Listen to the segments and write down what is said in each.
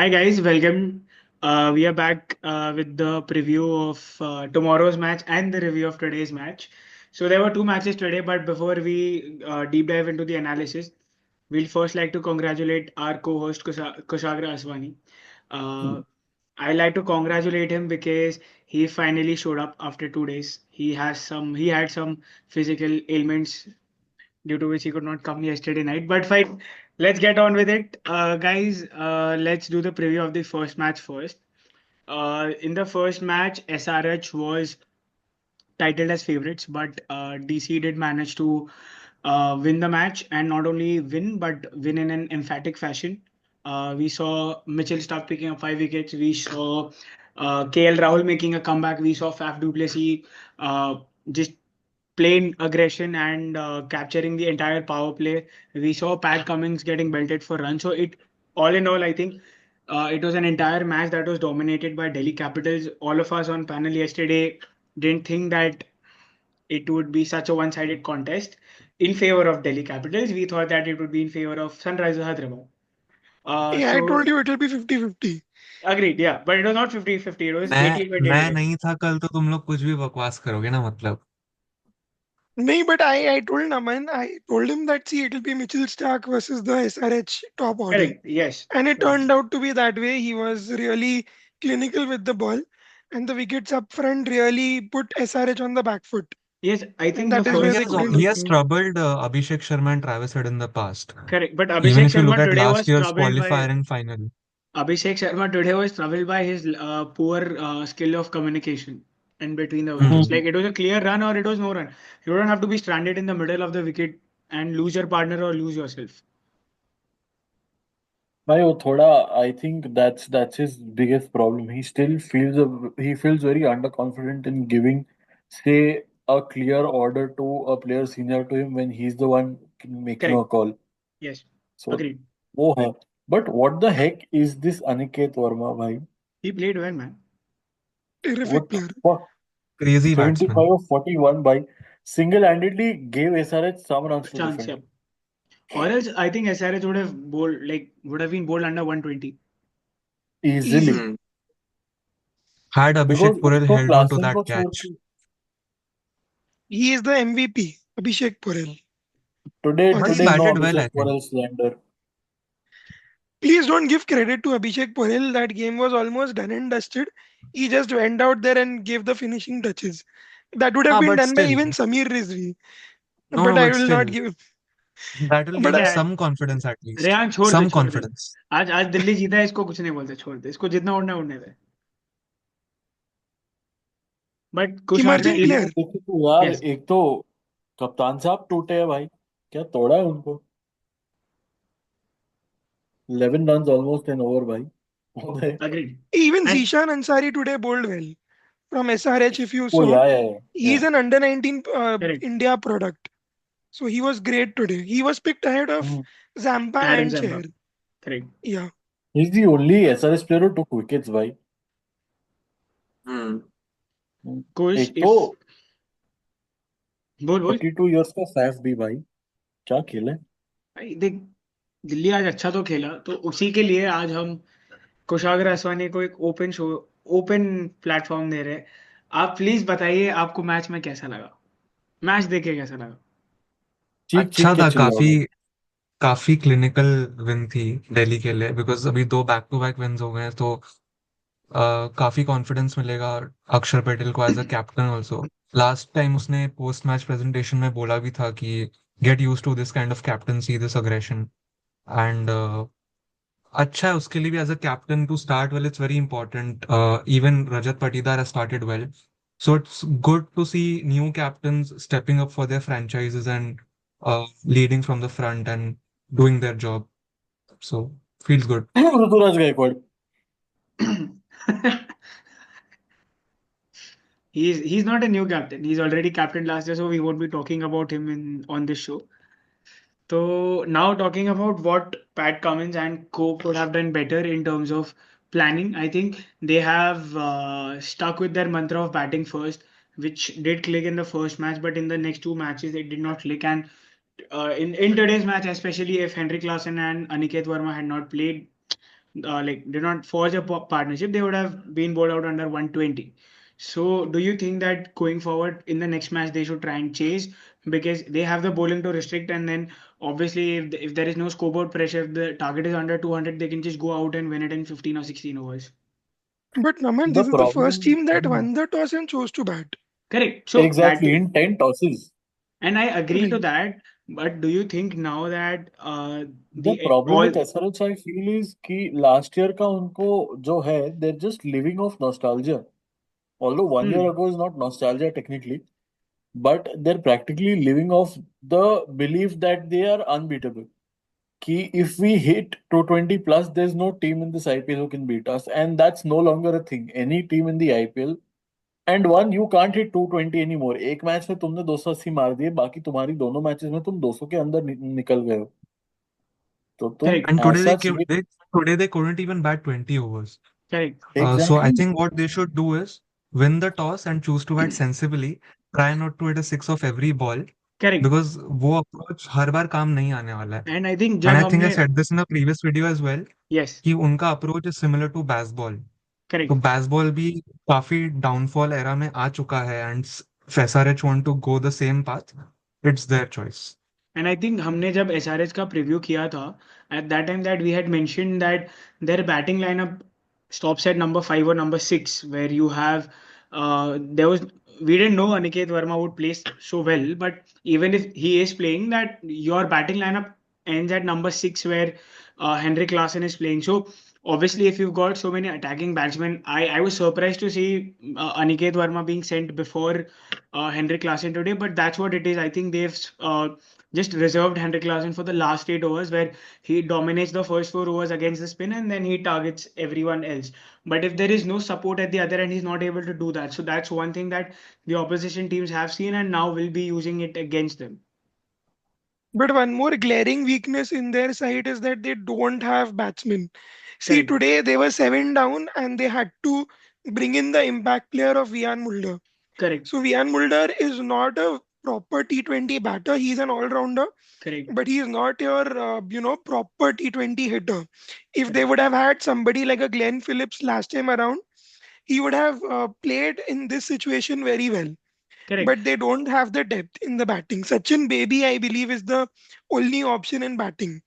Hi guys, welcome. We are back with the preview of tomorrow's match and the review of today's match. So there were two matches today, but before we deep dive into the analysis, we'll first like to congratulate our co-host Kushagra Aswani. Uh, I like to congratulate him because he finally showed up after 2 days. He had some physical ailments due to which he could not come yesterday night. But fine, let's get on with it. Guys, let's do the preview of the first match first. In the first match, SRH was titled as favorites, but DC did manage to win the match and not only win, but win in an emphatic fashion. We saw Mitchell Starc picking up 5 wickets. We saw KL Rahul making a comeback. We saw Faf Du Plessis just plain aggression and capturing the entire power play. We saw Pat Cummins getting belted for runs. So all in all, I think it was an entire match that was dominated by Delhi Capitals. All of us on panel yesterday didn't think that it would be such a one-sided contest in favor of Delhi Capitals. We thought that it would be in favor of Sunrisers Hyderabad. Yeah, I So told you it'll be 50-50. agreed, yeah, but it was not 50-50. It was मैं 80-20. नहीं था कल तो तुम लोग कुछ भी बकवास करोगे ना मतलब। No, but I told Naman, I told him that see it'll be Mitchell Stark versus the SRH top order. Correct. Yes. And it Correct. turned out to be that way. He was really clinical with the ball. And the wickets up front really put SRH on the back foot. Yes, I And think the that is No, where he they first. has couldn't he hit has me. troubled Abhishek Sharma and Travis Head in the past. Correct. But Even Abhishek if you look Sharma at today last was year's troubled by qualifier and final. Abhishek Sharma today was troubled by his poor skill of communication in between the Hmm. wickets. Like it was a clear run or it was no run. You don't have to be stranded in the middle of the wicket and lose your partner or lose yourself. भाई वो थोड़ा I think that's his biggest problem. He still he feels very underconfident in giving, say, a clear order to a player senior to him when he's the one making a Correct. call. Yes. So Agreed. वो है. But what the heck is this Aniket Verma, भाई? He played well, man. Terrific What the player. fuck? Crazy 75 batsman. of 41 by single-handedly gave SRH some runs A to chance, defend. yeah. Or else I think SRH would have been bowled under 120. Easily. Easy. Hmm. Had Because Abhishek Purel उसको held on to Klaasen that को छोड़ catch. के He is the MVP, Abhishek Porel. today But he today no batted well, Abhishek I think. Porel slander. Please don't give credit to Abhishek Porel. That game was almost done and dusted. He just went out there and gave the finishing touches. That would have Ah, been but done by still. even Samir Rizvi. No, no, But I but will not still. give. That will But give ठीक him है some confidence at least. Rehan Some छोड़ दे confidence. आज आज दिल्ली जीता है इसको कुछ नहीं बोलते छोड़ दे इसको जितना उड़ना है उड़ने दे but Kushagra emerging if player. देखो तो यार यस एक तो कप्तान साहब टूटे हैं भाई क्या तोड़ा है उनको 11 runs almost an over भाई What the heck? Agreed Even and Zishan Ansari today bowled well from SRH. If you oh saw, yeah he's an under 19 correct India product. So he was great today. He was picked ahead of Mhm. Zampa Adam and Zampa Chair. Correct Yeah. He's the only SRS player who took wickets भाई Hmm. कुश एक तो if बोल बोल 32 years का सैफ भी भाई क्या खेला है भाई देख दिल्ली आज अच्छा तो खेला तो उसी के लिए आज हम कुशाग्र असवानी को एक ओपन प्लेटफॉर्म दे रहे हैं आप प्लीज बताइए आपको मैच में कैसा लगा मैच देख के कैसा लगा चीख चीख अच्छा के था चिल्लाओ काफी भाई काफी क्लिनिकल विन थी दिल्ली के लिए बिकॉज अभी दो बैक टू बैक विन्स हो गए हैं तो काफी कॉन्फिडेंस मिलेगा अक्षर पटेल को as a captain also last time उसने पोस्ट मैच प्रेजेंटेशन में बोला भी था कि get used to this kind of captaincy this aggression and अच्छा है उसके लिए भी as a captain to start well it's very important even Rajat Patidar has started well so it's good to see new captains stepping up for their franchises and leading from the front and doing their job so feels good. Ruturaj Gaikwad he's not a new captain. He's already captain last year, so we won't be talking about him in on this show. So now talking about what Pat Cummins and co could have done better in terms of planning, I think they have stuck with their mantra of batting first, which did click in the first match, but in the next two matches it did not click. And in today's match, especially if Henry Klassen and Aniket Verma had not played, did not forge a partnership, they would have been bowled out under 120. So, do you think that going forward in the next match they should try and chase, because they have the bowling to restrict, and then obviously if there is no scoreboard pressure, if the target is under 200, they can just go out and win it in 15 or 16 overs. But Naman, The this is the first problem, team that won the toss and chose to bat. Correct. So that, exactly, in 10 tosses. and I agree to Right. that. But do you think now that The the problem all with SRH I feel is कि last year का उनको जो है, they're just living off nostalgia. Although 1 year hmm, ago is not nostalgia technically, but they're practically living off the belief that they are unbeatable. Ki if we hit 220 plus, there's no team in this IPL who can beat us, and that's no longer a thing. Any team in the IPL, and one, you can't hit 220 anymore. एक match में तुमने 280 मार दिए, बाकी तुम्हारी दोनों matches में तुम 200 के अंदर निकल गए हो, तो तुम correct, And today ऐसा they came, चाहिए. today they couldn't even bat 20 overs. correct, So I Exactly. think what they should do is win the toss and choose to bat sensibly. Try not to hit a six of every ball correct. because वो approach हर बार काम नहीं आने वाला है. And I think And जब I think I हमने, said this in a previous video as well yes, कि उनका approach is similar to baseball. तो correct. baseball भी काफी downfall era में आ चुका है and SRH want to go the same path. It's their choice. And I think हमने जब SRH का प्रीव्यू किया था, at that time that we had mentioned that their batting lineup stops at number 5 or number 6, where you have there was, we didn't know Aniket Verma would play so well, but even if he is playing, that your batting lineup ends at number 6, where Henrik Larsson is playing. So obviously, if you've got so many attacking batsmen, I was surprised to see Aniket Verma being sent before Henrik Larsson today, but that's what it is. I think they've just reserved Henrik Larsson for the last 8 overs, where he dominates the first 4 overs against the spin and then he targets everyone else. But if there is no support at the other end, he's not able to do that. So that's one thing that the opposition teams have seen and now will be using it against them. But one more glaring weakness in their side is that they don't have batsmen. See, Correct, today they were 7 down and they had to bring in the impact player of Vian Mulder. correct, So Vian Mulder is not a proper T20 batter. He's an all-rounder, correct, but he is not your proper T20 hitter. If they correct, would have had somebody like a Glenn Phillips last time around, he would have played in this situation very well. correct. But they don't have the depth in the batting. Sachin Baby, I believe, is the only option in batting.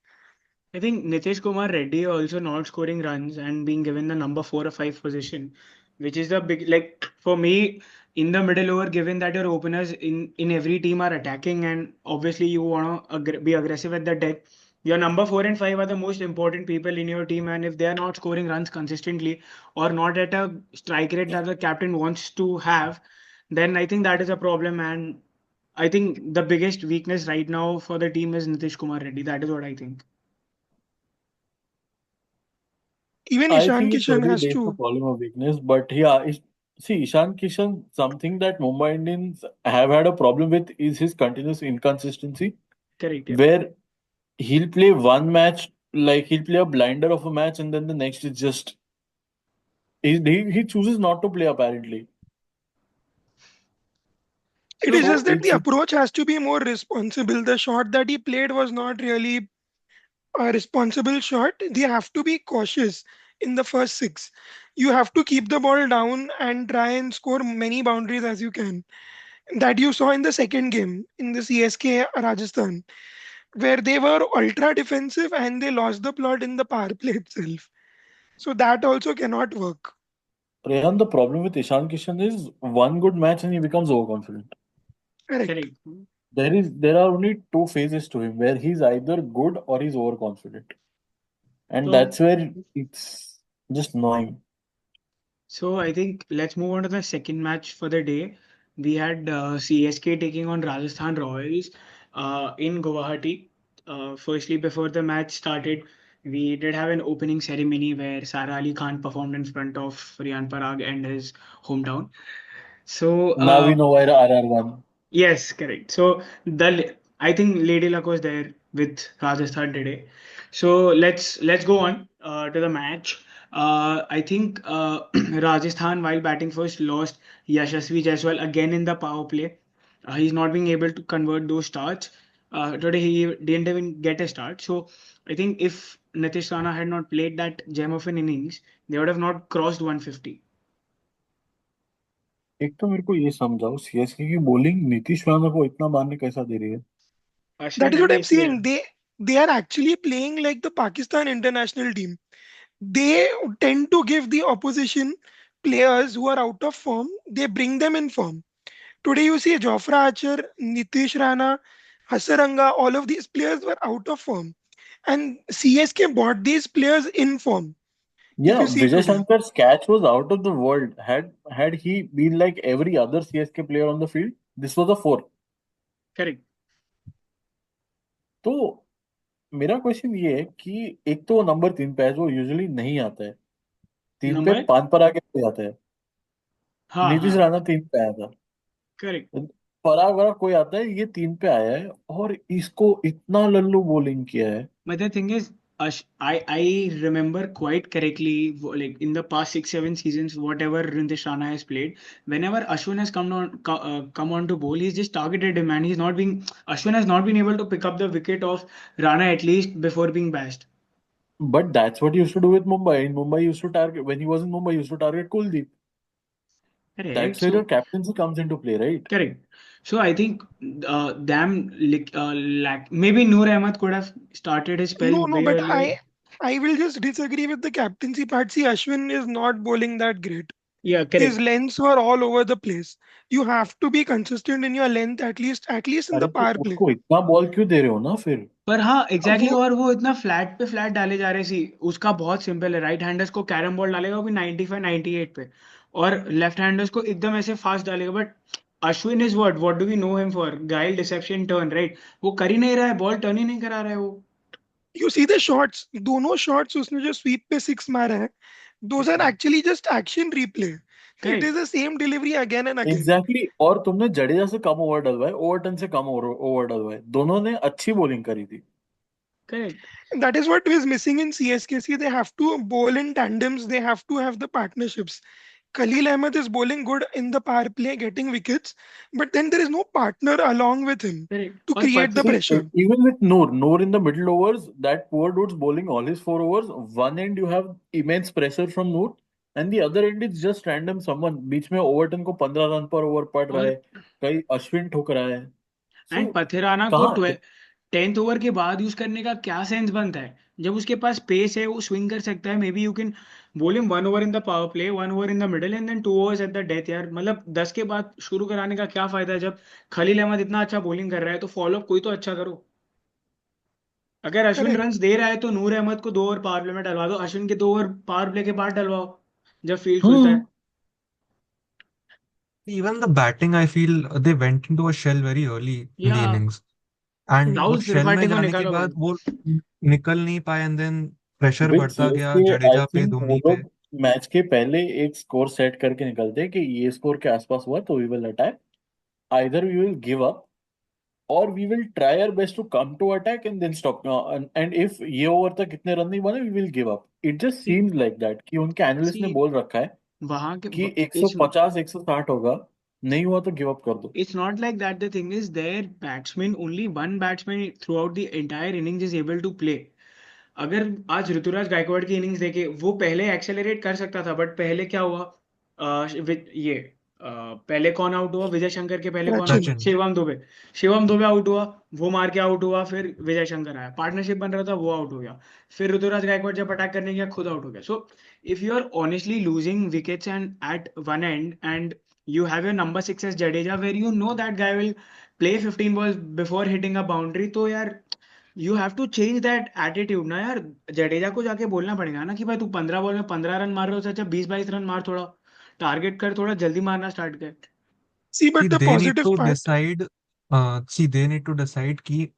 I think Nitish Kumar Reddy also not scoring runs and being given the number 4 or 5 position, which is the big, like, for me, in the middle over, given that your openers in every team are attacking and obviously you want to be aggressive at the deck. Your number 4 and 5 are the most important people in your team, and if they are not scoring runs consistently or not at a strike rate that the captain wants to have, then I think that is a problem. And I think the biggest weakness right now for the team is Nitish Kumar Reddy. That is what I think. Even I Ishan think it's Kishan very has less a to. problem of weakness, but yeah, see, Ishan Kishan, something that Mumbai Indians have had a problem with is his continuous inconsistency, Correct. Yeah. where he'll play one match, like he'll play a blinder of a match, and then the next is just he chooses not to play apparently. It is So just So that the it's approach has to be more responsible. The shot that he played was not really a responsible shot. They have to be cautious in the first six. You have to keep the ball down and try and score many boundaries as you can. That you saw in the second game in the CSK Rajasthan, where they were ultra defensive and they lost the plot in the power play itself. So that also cannot work. Rehan, the problem with Ishan Kishan is one good match and he becomes overconfident. Correct. correct. There are only two phases to him where he's either good or he's overconfident. And So that's where it's just annoying. so I think let's move on to the second match for the day. We had CSK taking on Rajasthan Royals in Guwahati. Firstly, before the match started, we did have an opening ceremony where Sara Ali Khan performed in front of Riyan Parag and his hometown. So Now we know why the RR won. yes, correct. So I think Lady Luck was there with Rajasthan today. So let's go on to the match. I think Rajasthan, while batting first, lost Yashasvi Jaiswal again in the power play. He's not being able to convert those starts. Today he didn't even get a start. So I think if Nitish Rana had not played that gem of an innings, they would have not crossed 150. एक तो मेरे को ये समझाओ, CSK की bowling Nitish Rana को इतना मारने कैसा दे रही है? That Ashwin is है what भी I'm इसलिए. saying. They are actually playing like the Pakistan international team. They tend to give the opposition players who are out of form, they bring them in form. Today you see Jofra Archer, Nitish Rana, Hasaranga, all of these players were out of form. And CSK bought these players in form. If Yeah, you see Vijay today. Shankar's catch was out of the world. Had he been like every other CSK player on the field, this was a four. Correct. तो मेरा question ये है कि एक तो वो number 3 पे है जो यूजुअली नहीं आता है, 3 पे Number? 5 पर आके कोई आता है, हाँ नीतीश हाँ. राणा 3 पे आया था, Correct. पराग वराग कोई आता है, ये 3 पे आया है और इसको इतना लल्लू बॉलिंग किया है. But the thing is, I remember quite correctly, like in the past 6 7 seasons, whatever Rindish Rana has played, whenever Ashwin has come on to bowl, he's just targeted him, and Ashwin has not been able to pick up the wicket of Rana at least before being bashed. But that's what he used to do with Mumbai. In Mumbai, he used to target, when he was in Mumbai, he used to target Kuldeep. Correct. That's where your So captaincy comes into play, right? correct. So I think them like maybe Noor Ahmed could have started his spell No, no, way but earlier. I will just disagree with the captaincy part. See, Ashwin is not bowling that great. Yeah, His correct. lengths were all over the place. You have to be consistent in your length, at least in अरे the तो power play. उसको इतना ball क्यों दे रहे हो ना फिर? पर हाँ एग्जैक्टली वो और वो इतना फ्लैट पे फ्लैट डाले जा रहे सी उसका बहुत सिंपल है राइट हैंडर्स को कैरम बॉल डालेगा वो भी 95 98 पे और लेफ्ट हैंडर्स को एकदम ऐसे फास्ट डालेगा but Ashwin is what do we know him for guile deception turn right वो कर ही नहीं रहा है बॉल टर्न ही नहीं करा रहा है वो यू सी द शॉट्स, दोनों शॉट्स उसने जो स्वीप पे सिक्स मारे हैं, those are actually just action replay. It is correct the same delivery again and again. Exactly exactly. और तुमने जडेजा से कम ओवर डलवाए, ओवरटन से कम ओवर डलवाए, दोनों ने अच्छी बॉलिंग करी थी. Correct That is what is missing in CSKC. They have to bowl in tandems. They have to have the partnerships. Khalil Ahmed is bowling good in the power play, getting wickets, but then there is no partner along with him correct to और create the See, pressure. even with Noor in the middle overs, that poor dude's bowling all his 4 overs. One end you have immense pressure from Noor, and the other end is just random someone. बीच में Overton को 15 run पर over पड़ रहा है, और कहीं अश्विन ठोक रहा है. So एंड पथिराना को कहाँ? 10th ओवर के बाद यूज करने का क्या सेंस बनता है जब उसके पास पेस है वो स्विंग कर सकता है maybe you can bowl him 1 over in the power play 1 over in the middle and then 2 overs at the death यार मतलब 10 के बाद शुरू कराने का क्या फायदा है जब खलील अहमद इतना अच्छा बॉलिंग कर रहा है तो फॉलो अप कोई तो अच्छा करो अगर अश्विन Correct. रन दे रहा है तो नूर अहमद को 2 ओवर पावर प्ले में डलवा दो अश्विन के 2 ओवर पावर प्ले के बाद डलवाओ जब फील्ड खुलता हम्म. है Even the batting, I feel they went into a shell very early in या the innings. एंड राहुल उस शेल में त्रिपाठी को जाने के निकालो भाई बाद वो निकल नहीं पाए एंड देन प्रेशर विद बढ़ता गया सीएसके आई जडेजा पे थिंक वो धोनी पे. लोग मैच के पहले एक स्कोर सेट करके निकलते हैं कि ये स्कोर के आसपास हुआ तो we will attack, either we will give up और we will try our best to come to attack and then stop. And if ये ओवर तक कितने रन नहीं बने we will give up. It just see seems like that कि उनके analyst ने सी बोल रखा है वहां के कि इट्स 150 160 होगा, नहीं हुआ तो गिव अप कर दो. it's not like that the thing is their batsman only one batsman throughout the entire innings is able to play अगर आज ऋतुराज गायकवाड़ की इनिंग्स देखे वो पहले एक्सेलरेट कर सकता था बट पहले क्या हुआ ये पहले कौन आउट हुआ विजय शंकर के पहले कौन आउट Sachin. हुआ सचिन. शिवम दुबे आउट हुआ वो मार के आउट हुआ फिर विजय शंकर आया पार्टनरशिप बन रहा था वो आउट हो गया फिर ऋतुराज गायकवाड़ जब अटैक करने गया खुद आउट हो गया so if you are honestly losing wickets and at one end and you have your number 6 as Jadeja where you know that guy will play 15 balls before hitting a boundary तो यार you have to change that attitude ना यार जडेजा को जाके बोलना पड़ेगा ना कि भाई तू 15 बॉल में 15 रन मार रहे हो अच्छा 20 22 रन मार थोड़ा टारगेट कर थोड़ा जल्दी मारना स्टार्ट कर See, See, but the they need positive to part, decide. They need to decide कि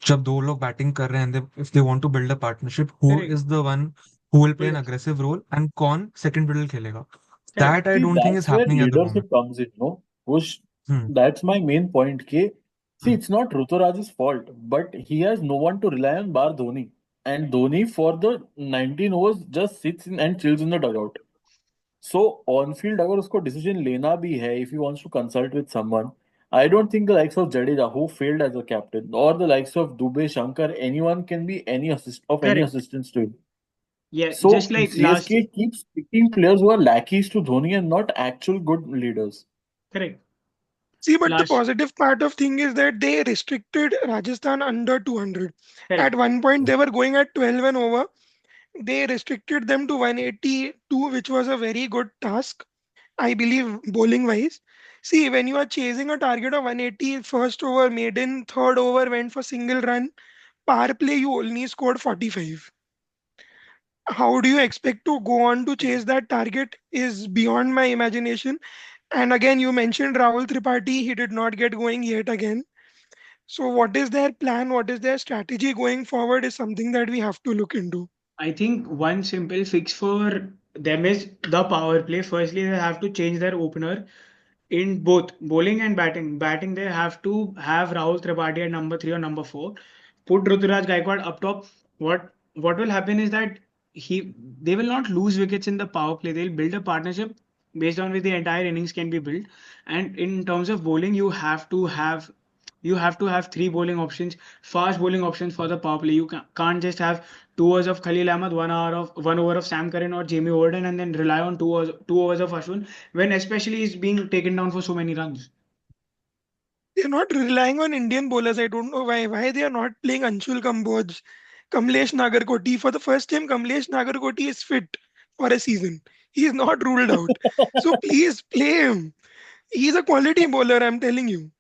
जब दो लोग बैटिंग कर रहे हैं, if they want to build a partnership, who correct is the one who will play an aggressive role and कौन second middle खेलेगा. Correct That I See, don't think is that's where happening at the moment. leadership comes in, no? Which Hmm. that's my main point. Ki, see, Hmm. it's not Ruturaj's fault, but he has no one to rely on bar Dhoni. And correct Dhoni for the 19 overs just sits in and chills in the dugout. So on field अगर उसको decision लेना भी है, if he wants to consult with someone, I don't think the likes of Jadeja, who failed as a captain, or the likes of Dubey, Shankar, anyone can be any Correct. assistance to him. Yeah, just So like last. CSK keeps picking players who are lackeys to Dhoni and not actual good leaders. Correct. See, but the Last. positive part of thing is that they restricted Rajasthan under 200. At Correct. one point, they were going at 12 and over. They restricted them to 182, which was a very good task, I believe, bowling wise. See, when you are chasing a target of 180, first over maiden, third over went for single run, power play, you only scored 45. How do you expect to go on to chase that target is beyond my imagination. And again, you mentioned Rahul Tripathi, he did not get going yet again. So, what is their plan? What is their strategy going forward is something that we have to look into. I think one simple fix for them is the power play. Firstly, they have to change their opener in both bowling and batting. Batting, they have to have Rahul Tripathi at number 3 or number 4. Put Ruturaj Gaikwad up top. What will happen is that they will not lose wickets in the power play. They'll build a partnership based on which the entire innings can be built. And in terms of bowling, you have to have three bowling options, fast bowling options for the power play. You can't just have 2 overs of Khalil Ahmed, 1 over of Sam Curran or Jamie Warden, and then rely on two overs of Ashwin when especially he's being taken down for so many runs. They're not relying on Indian bowlers. I don't know why. Why they are not playing Anshul Kamboj, Kamlesh Nagarkoti. For the first time, Kamlesh Nagarkoti is fit for a season. He is not ruled out. So please play him. He's a quality bowler, I'm telling you.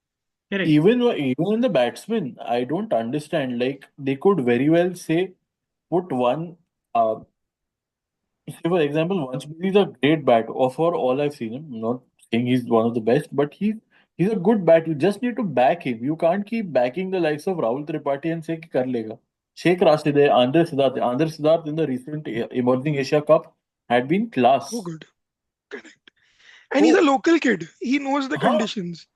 Correct. Even in the batsmen, I don't understand. Like they could very well say put one. Say for example, Vanshpati is a great bat. Or for all I've seen him, I'm not saying he's one of the best, but he's a good bat. You just need to back him. You can't keep backing the likes of Rahul Tripathi and say कि कर लेगा. Sheikh Rashid, Andre Siddharth in the recent emerging Asia Cup had been So class. good. Correct. And he's a तो local kid. He knows the हाँ, conditions.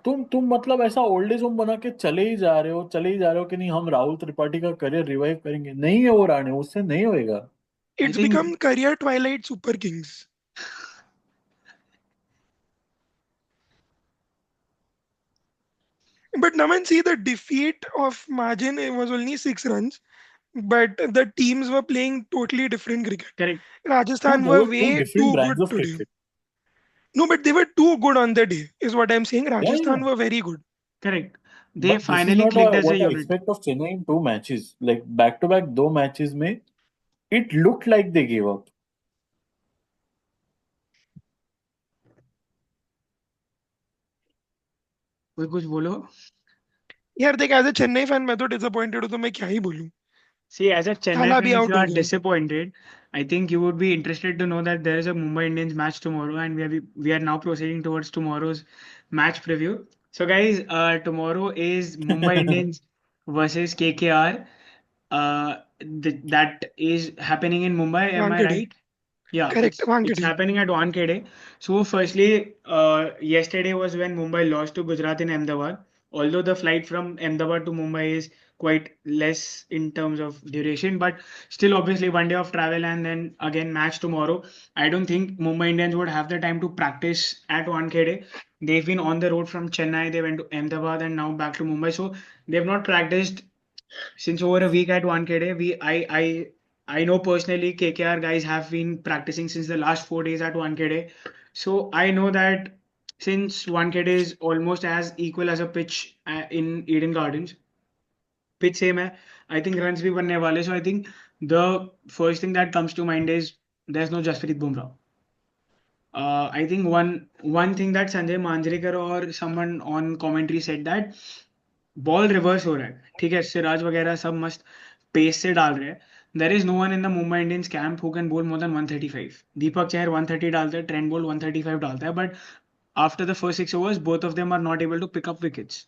तुम मतलब ऐसा old age home बना के चले ही जा रहे हो कि नहीं हम राहुल त्रिपाठी का करियर रिवाइव करेंगे, नहीं है वो राणे, उससे नहीं होएगा. I It's think become career Twilight Super Kings. But Naman, see the defeat of margin it was only 6 runs, but the teams were playing totally different cricket. correct. No, Rajasthan there were were two way different too brands good of today. cricket. No, but they were too good on the day, is what I'm saying. Yeah, yeah. Rajasthan were very good. Correct. They But this is finally not clicked as a what I unit. expect of Chennai in two matches. Like back to back, दो matches में it looked like they gave up. कोई कुछ बोलो. यार देख as a Chennai fan मैं तो disappointed हूँ तो मैं क्या ही बोलूँ. See, as a Chennai थाला fan, भी if you आउट हो are गया. disappointed, I think you would be interested to know that there is a Mumbai Indians match tomorrow, and we are now proceeding towards tomorrow's match preview. So, guys, tomorrow is Mumbai Indians versus KKR. That is happening in Mumbai. Am I Wankhede. right? Yeah, correct it's Wankhede. happening at Wankhede. So, firstly, yesterday was when Mumbai lost to Gujarat in Ahmedabad. Although the flight from Ahmedabad to Mumbai is quite less in terms of duration, but still, obviously, 1 day of travel and then again match tomorrow. I don't think Mumbai Indians would have the time to practice at Wankhede. They've been on the road from Chennai. They went to Ahmedabad and now back to Mumbai. So they've not practiced since over a week at Wankhede. I know personally KKR guys have been practicing since the last 4 days at Wankhede. So I know that since Wankhede is almost as equal as a pitch in Eden Gardens, pitch same hai. I think runs bhi बनने वाले. So I think the first thing that comes to mind is there's no Jasprit Bumrah. I think one thing that Sanjay Manjrekar or someone on commentary said that ball reverse हो रहा है, ठीक है, सिराज वगैरह सब मस्त पेस से डाल रहे हैं. There is no one in the Mumbai Indians camp who can bowl more then 135. Deepak Chahar 130 डालता है, ट्रेंट बोल्ट 135 डालता है, but after the first 6 overs both of them are not able to pick up wickets.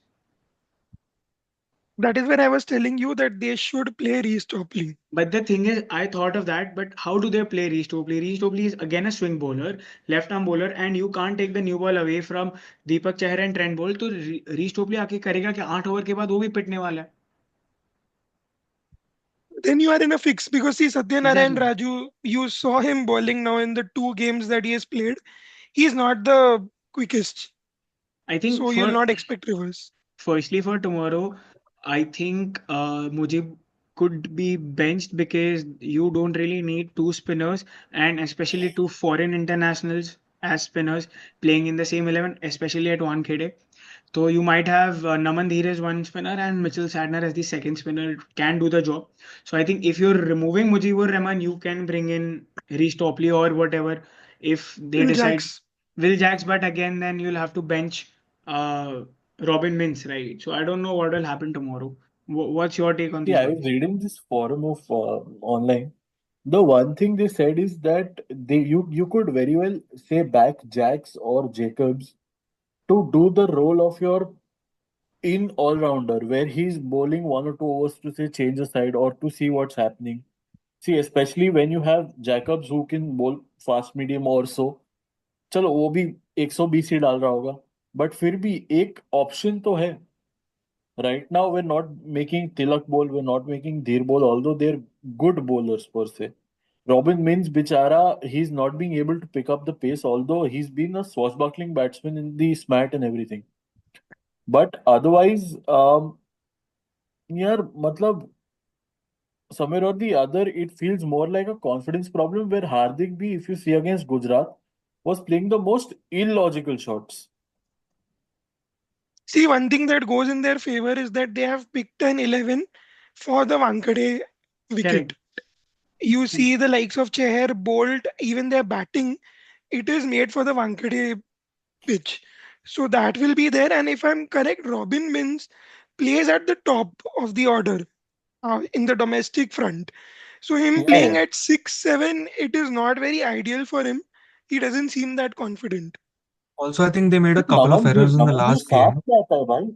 That is where I was telling you that they should play restopling. But the thing is, I thought of that, but how do they play Reece Topley? Reece Topley is again a swing bowler, left arm bowler, and you can't take the new ball away from Deepak Chahar and Trent Boult. तो रीस टोपली आके करेगा कि 8 over के बाद वो भी पिटने वाला है. Then you are in a fix because see Satyanarayan Exactly. Raju, you saw him bowling now in the 2 games that he has played. He is not the quickest. I think So you'll for not expect reverse. firstly for tomorrow, I think Mujib could be benched because you don't really need two spinners and especially two foreign internationals as spinners playing in the same 11, especially at Wankhede. So you might have Naman Dhir as one spinner and Mitchell Sadner as the second spinner can do the job. So I think if you're removing Mujibur Rahman, you can bring in Reece Topley or whatever if they Will decide Jacks. Will Jacks. But again, then you'll have to bench uh, Robin Mins, right? So I don't know what will happen tomorrow. What's your take on See, these I was guys? reading this forum of online. The one thing they said is that you could very well say back Jacks or Jacobs to do the role of your in all rounder, where he's bowling 1 or 2 overs to say change the side or to see what's happening. See, especially when you have Jacobs who can bowl fast medium or so. चलो वो भी 120 ही डाल रहा होगा, but फिर भी एक option तो है. Right now, we're not making Tilak bowl, we're not making Dheer bowl, although they're good bowlers per se. Robin Mins, Bichara, he's not being able to pick up the pace, although he's been a swashbuckling batsman in the SMAT and everything. But otherwise, यार मतलब somewhere or the other, it feels more like a confidence problem where Hardik B, if you see against Gujarat, was playing the most illogical shots. See, one thing that goes in their favor is that they have picked an 11 for the Wankhede Correct. wicket. You see the likes of Chahar, Bolt, even their batting, it is made for the Wankhede pitch. So that will be there. And if I'm correct, Robin Mins plays at the top of the order in the domestic front. So him Yeah, playing yeah. at 6-7, it is not very ideal for him. He doesn't seem that confident. Also, I think they made a तो couple of Namandeep errors in the Namandeep last साफ game. क्या आता है भाई.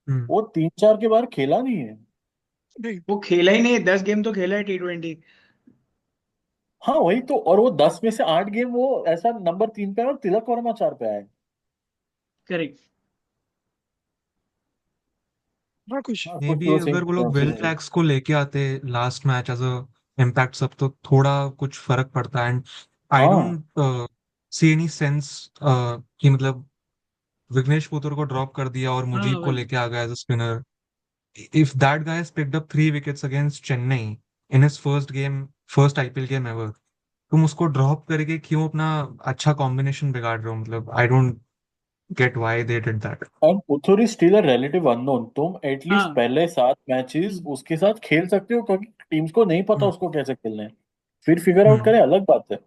Hmm. वो 3-4 के बाहर खेला नहीं है. Right. वो खेला ही नहीं, 10 गेम तो खेला है T20. हाँ वही तो. और वो 10 में से 8 गेम वो ऐसा नंबर 3 पे है और तिलक वर्मा 4 पे आए. करेक्ट. हाँ खुश. हाँ मे कुछ बी वो अगर वो सेम लोग विल सेम. जैक्स को लेके आते last match as a impact sub, तो थोड़ा कुछ फर्क पड़ता. एंड आई हाँ डोंट सी एनी सेंस कि मतलब विघ्नेश पुत्र को ड्रॉप कर दिया और हाँ मुजीब को वही. लेके आ गया as a spinner. If that guy has picked up 3 wickets against Chennai in his first game, first IPL game ever, तुम उसको ड्रॉप करके क्यों अपना अच्छा कॉम्बिनेशन बिगाड़ रहे हो? मतलब I don't get why they did that. And Puthur is still a relative unknown. तुम एटलीस्ट हाँ. पहले 7 मैचेस हम्म, उसके साथ खेल सकते हो क्योंकि टीम्स को नहीं पता हम्म. उसको कैसे खेलना है. फिर फिगर आउट हम्म. करें अलग बात है.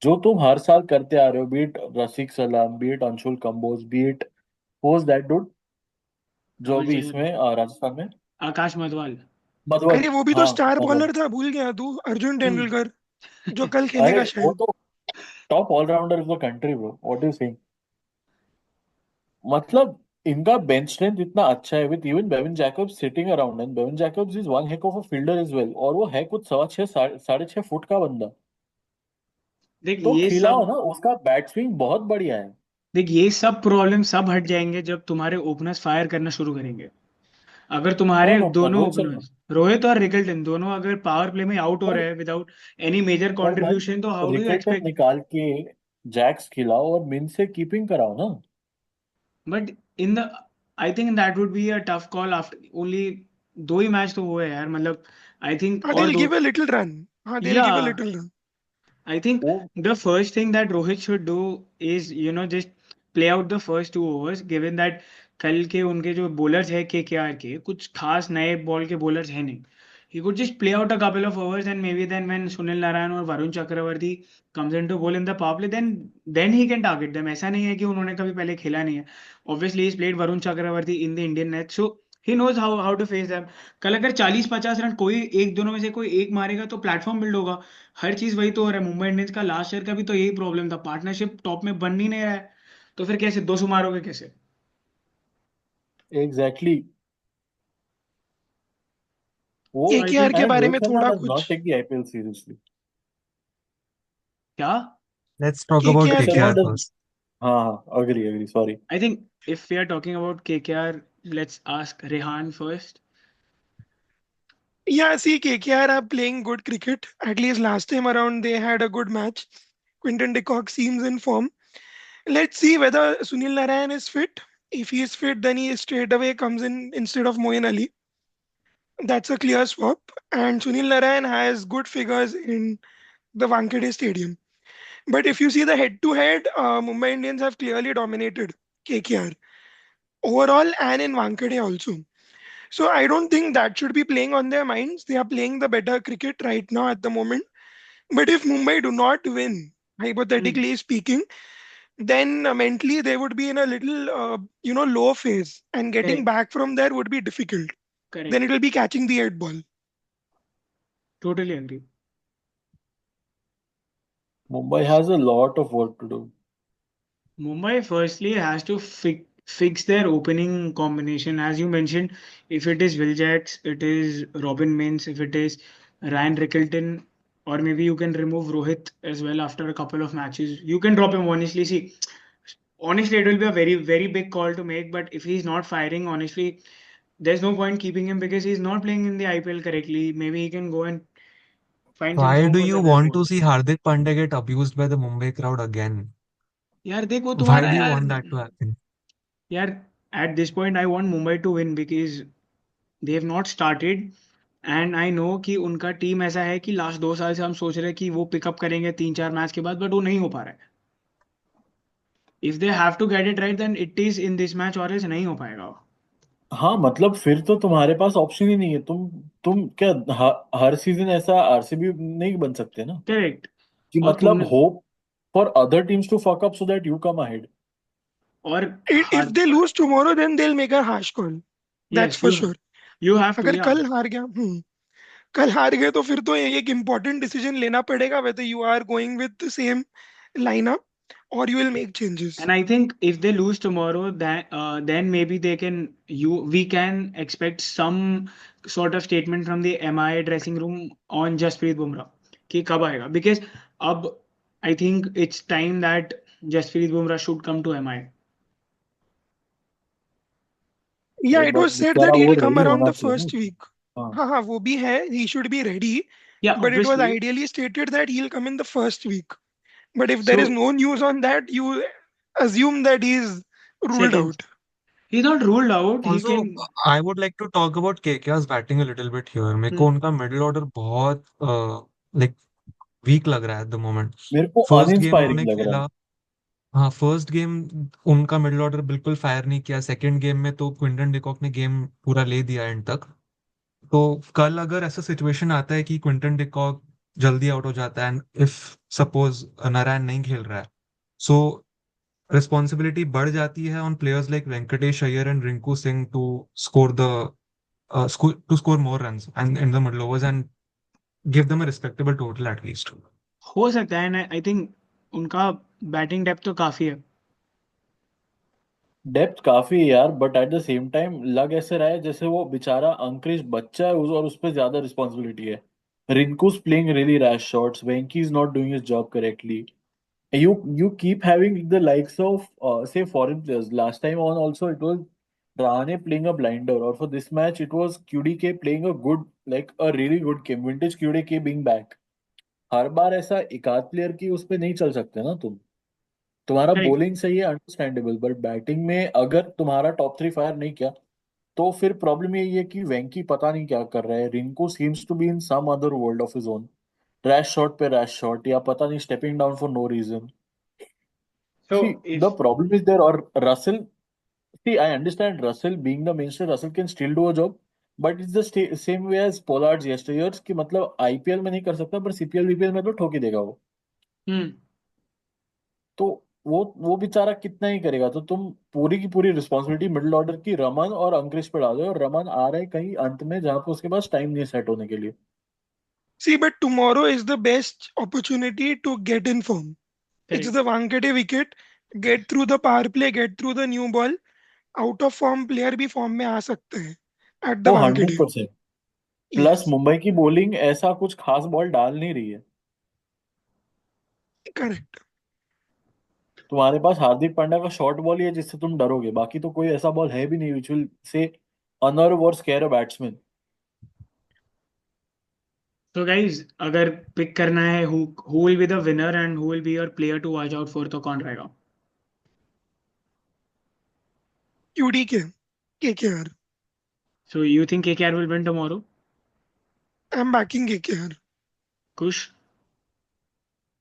जो तुम हर साल करते आ रहे हो, beat Rasikh Salam, beat Anshul Kamboj, beat those that dude जो कौन अभी से? इसमें राजस्थान में आकाश मधवाल. मधवन. अरे वो भी तो हाँ स्टार मधवन. बॉलर था, भूल गया तू, अर्जुन हम्म. तेंदुलकर, जो कल अरे खेलेगा वो शायद. तो top allrounder of the country bro. What you saying. मतलब इनका बेंच स्ट्रेंथ इतना अच्छा है with even Bevin Jacobs sitting around. And Bevin Jacobs is one heck of a fielder is well. और वो है कुछ 6.5 6.5 फुट का बंदा. देख तो ये खिलाओ सब ना. उसका बैट स्विंग बहुत बढ़िया है. देख ये सब प्रॉब्लम सब हट जाएंगे जब तुम्हारे ओपनर्स फायर करना शुरू करेंगे. अगर तुम्हारे कौन ओपनर? दोनों रोहित शर्मा. ओपनर्स रोहित और रिकल्टन दोनों अगर पावर प्ले में आउट हो पर रहे हैं विदाउट एनी मेजर पर भाई कंट्रीब्यूशन, तो how do you Rickelton expect? निकाल के जैक्स खिलाओ और मिन से कीपिंग कराओ ना. But in the I think that would be a tough call after only 2 he match तो हुए यार, मतलब आई थिंक हाँ, और they'll दो. give a little run. हाँ, they'll या give a little run. I think वो the first thing that Rohit should do is, just play out the first 2 overs, given that कल के उनके जो bowlers है KKR के कुछ खास नए बॉल के bowlers है नहीं. He could just play out a couple of overs and maybe then when Sunil Narayan और Varun Chakravarthy comes into bowl in the power play, then he can target them. ऐसा नहीं है कि उन्होंने कभी पहले खेला नहीं है. Obviously he's played Varun Chakravarti in the Indian net, so he knows how to face them. कल अगर 40-50 रन कोई एक दोनों में से कोई एक मारेगा तो प्लेटफॉर्म बिल्ड होगा. हर चीज वही तो हो रहा है. मुंबई इंडियंस का लास्ट ईयर का भी तो यही प्रॉब्लम था, पार्टनरशिप टॉप में बन ही नहीं रहा है. तो फिर कैसे 200 मारोगे कैसे? एग्जैक्टली. वो तो आई केकेआर थिंक के एंड बारे रोहित में शर्मा थोड़ा डज कुछ. Not take the IPL seriously. क्या let's talk about KKR Rohit के शर्मा केकेआर बारे. डज. फर्स्ट. हाँ हाँ agree agree sorry. I think if we are talking about KKR, let's ask Rehan first. Yeah, see, KKR are playing good cricket. At least last time around, they had a good match. Quinton de Kock seems in form. Let's see whether Sunil Narayan is fit. If he is fit, then he straight away comes in instead of Moeen Ali. That's a clear swap. And Sunil Narayan has good figures in the Wankhede Stadium. But if you see the head-to-head, Mumbai Indians have clearly dominated KKR overall and in Wankhede also. So I don't think that should be playing on their minds. They are playing the better cricket right now at the moment. But if Mumbai do not win, Hmm. hypothetically speaking, then mentally they would be in a little, low phase, and getting Correct. back from there would be difficult. Then Correct. it will be catching the 8 ball. Totally agree. Mumbai has a lot of work to do. Mumbai firstly has to fix their opening combination. As you mentioned, if it is Will Jacks, it is Robin Mins, if it is Ryan Rickelton, or maybe you can remove Rohit as well after a couple of matches. You can drop him, honestly. See, honestly, it will be a very, very big call to make, but if he's not firing, honestly, there's no point keeping him because he's not playing in the IPL correctly. Maybe he can go and find some Why form do for you them as want well. to see Hardik Pandya get abused by the Mumbai crowd again? यार देखो Why तुम्हारा do you यार want that to happen? यार at this point I want Mumbai to win because they have not started and I know कि उनका team ऐसा है कि लास्ट 2 साल से हम सोच रहे हैं कि वो पिकअप करेंगे 3-4 मैच के बाद बट वो नहीं हो पा रहा है if they have to get it right then it is in this match और एल्स नहीं हो पाएगा वो हाँ मतलब फिर तो तुम्हारे पास ऑप्शन ही नहीं है। तुम क्या हर सीजन ऐसा आरसीबी नहीं बन सकते ना, करेक्ट कि और मतलब तुमने hope for other teams to fuck up so that you come ahead. और If हार they lose tomorrow, then they'll make a harsh call. That's yes for sure. You have to अगर या कल हार गया, कल हार गए तो फिर तो एक इम्पोर्टेंट डिसीजन लेना पड़ेगा, whether you are going with the same lineup or you will make changes. and I think if they lose tomorrow then maybe they can you we can expect some sort of statement from the MI dressing room on Jasprit Bumrah कि कब आएगा because अब I think it's time that Jasprit Bumrah should come to MI. Yeah, it but was said that बेचारा वो he'll come ready around होना the चाहिए ना first उसको। week. हाँ। हाँ हाँ वो भी है, he should be ready. Yeah, But it was obviously. ideally stated that he'll come in the first week. But if there is So no news on that, you assume that he is ruled second, out. he's not ruled out. He Also, can. I would like to talk about KKR's batting a little bit here. मेरे को Hmm. उनका middle order बहुत like week लग रहा है at the moment. मेरे को first game uninspiring उन्होंने लग रहा है। खेला। हाँ, फर्स्ट गेम उनका मिडिल ऑर्डर बिल्कुल फायर नहीं किया। सेकंड गेम में तो क्विंटन डिकॉक ने गेम पूरा ले दिया एंड तक। तो कल अगर ऐसा सिचुएशन आता है कि क्विंटन डिकॉक जल्दी आउट हो जाता है एंड इफ सपोज नारायण नहीं खेल रहा है, सो रिस्पॉन्सिबिलिटी बढ़ जाती है on players like Venkatesh Iyer and Rinku Singh to score the to score more runs and in the middle overs and give them a respectable total at least. हो सकता है ना आई थिंक उनका बैटिंग डेप्थ तो काफी है डेप्थ काफी है यार, but at the same time लग ऐसे रहा है जैसे वो बेचारा अंकुरिश बच्चा है और उस पर ज्यादा रिस्पॉन्सिबिलिटी है। Rinku's playing really rash shots, Venky is not doing his job correctly. You keep having the likes of say foreign players. Last time on also it was Rahane playing a blinder, or for this match it was QDK playing a good, like a really good game. Vintage QDK being back. हर बार ऐसा एकाध player की उस पे नहीं चल सकते ना तुम। तुम्हारा करेक्ट बॉलिंग सही है, अंडरस्टैंडेबल, बट बैटिंग में अगर तुम्हारा टॉप थ्री फायर नहीं किया तो फिर प्रॉब्लम यही है कि वेंकी पता नहीं क्या कर रहा है। Rinku seems to be in some other world of his own. Rash shot पे रैश शॉट, या पता नहीं stepping down for no reason. So See, the if problem is there, or Russell. See, I understand Russell being the mainstay, Russell can still do a job, but it's the same way as Pollard's yesteryears कि मतलब IPL में नहीं कर सकता पर CPL BPL में तो ठोक ही देगा वो। हम्म तो वो बेचारा कितना ही करेगा। तो तुम पूरी की पूरी रिस्पॉन्सिबिलिटी मिडिल ऑर्डर की रमन और अंक्रिश पे डाल दो, और रमन आ रहे कहीं अंत में जहां पे उसके पास टाइम नहीं सेट होने के लिए। See, but tomorrow is the best opportunity to get in form. It's correct the Wankhede wicket. Get through the power play, get through the new ball. Out of form player भी form में आ सकते हैं at the वो hundred Wankhede. Percent plus Yes, Mumbai की bowling ऐसा कुछ खास ball डाल नहीं रही है। correct. तुम्हारे पास हार्दिक पांड्या का शॉर्ट बॉल ही है जिससे तुम डरोगे, बाकी तो कोई ऐसा बॉल है भी नहीं विच विल से अनर्व और scare a batsman. So guys अगर पिक करना है who will be the winner and who will be your player to watch out for तो कौन रहेगा QDK, KKR. So you think KKR will win tomorrow? I'm backing KKR. Kush?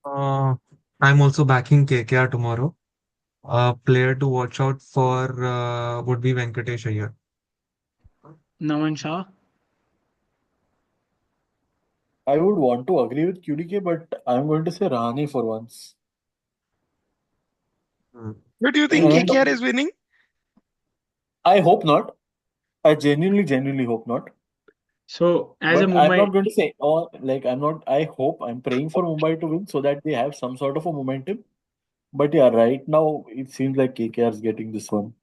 Uh, I'm also backing KKR tomorrow. A player to watch out for would be Venkatesh Iyer. Naman Shah? I would want to agree with QDK, but I'm going to say Rahane for once. Hmm. But do you think And KKR is winning? I hope not. I genuinely hope not. So as a But I'm not Mumbai, going to say, oh, like, I'm not, I hope, I'm praying for Mumbai to win so that they have some sort of a momentum. But yeah, right now, it seems like KKR is getting this one.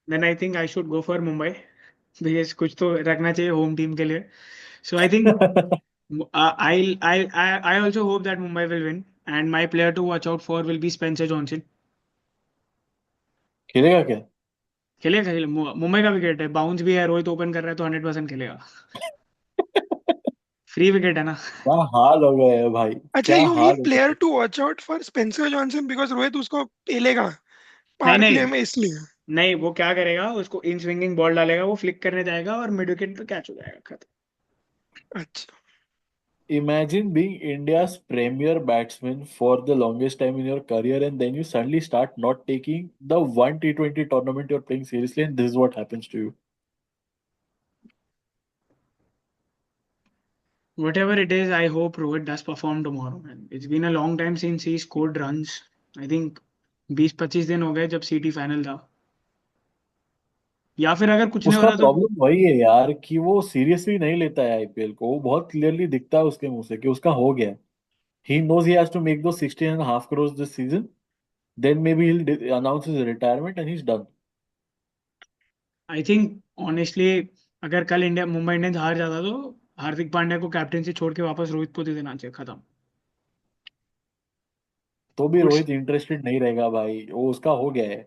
then I think I should go for Mumbai because कुछ तो रखना चाहिए home team के लिए. So I think I also hope that Mumbai will win, and my player to watch out for will be Spencer Johnson. खेलेगा क्या? खेलेगा खेलेगा मुंबई का विकेट है, बाउंस भी है, रोहित ओपन कर रहा है तो 100% खेलेगा. फ्री विकेट है ना. क्या हाल हो गया है भाई, अच्छा, क्या you हाल mean हो गया player है. to watch out for Spencer Johnson because Rohit उसको पेलेगा नहीं पावर प्ले नहीं में इसलिए. नहीं, वो क्या करेगा, उसको इन स्विंगिंग बॉल डालेगा, वो फ्लिक करने जाएगा और मिड विकेट पे कैच हो जाएगा, खत्म. अच्छा. Imagine being India's premier batsman for the longest time in your career, and then you suddenly start not taking the one T20 tournament you're playing seriously, and this is what happens to you. Whatever it is, I hope Rohit does perform tomorrow, man. It's been a long time since he scored runs. I think 20-25 दिन हो गए जब सीटी final था. या फिर अगर कुछ नहीं उसका होता तो प्रॉब्लम वही है यार कि वो सीरियसली नहीं लेता है आईपीएल को. वो बहुत क्लियरली दिखता है उसके मुंह से कि उसका हो गया. He knows he has to make those 16.5 crores this season. Then maybe he'll announce his retirement and he's done. I think honestly अगर कल इंडिया मुंबई इंडियंस हार जाता तो हार्दिक पांड्या को कैप्टनसी छोड़ के वापस रोहित को दे देना चाहिए, खत्म. तो भी कुछ रोहित इंटरेस्टेड नहीं रहेगा भाई, वो उसका हो गया है.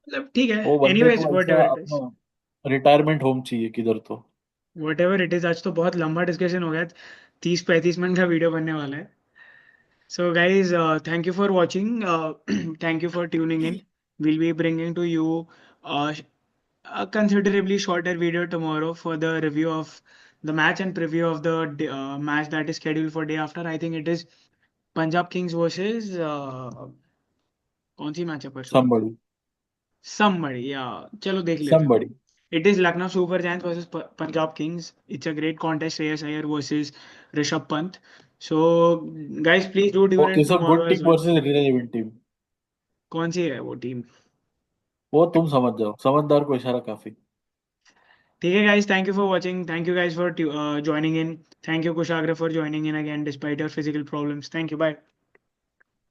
मतलब ठीक है. वो बंदे एनीवेज को ऐसा व्हाटएवर इट इज, अपना रिटायरमेंट होम चाहिए किधर तो. व्हाटएवर इट इज, आज तो बहुत लंबा डिस्कशन हो गया. 30-35 मिनट का वीडियो बनने वाला है. So, guys, thank you for watching. Thank you for tuning in. We'll be bringing to you uh, a considerably shorter video tomorrow for the review of the match and preview of the match that is scheduled for day after. I think it is Punjab Kings versus कौन सी match है परसों. Somebody, Somebody, yeah. चलो देख लेते हैं. somebody. It is Lucknow Super Giants versus Punjab Kings. It's a great contest. Shreyas Iyer versus Rishabh Pant. So, guys, please do tune Oh, in it's a tomorrow good as team well. versus irrelevant team. कौन सी है वो team? वो तुम समझ जाओ, समझदार को इशारा काफी. ठीक है guys, thank you for watching. Thank you guys for joining in. Thank you Kushagra for joining in again despite your physical problems. Thank you. Bye.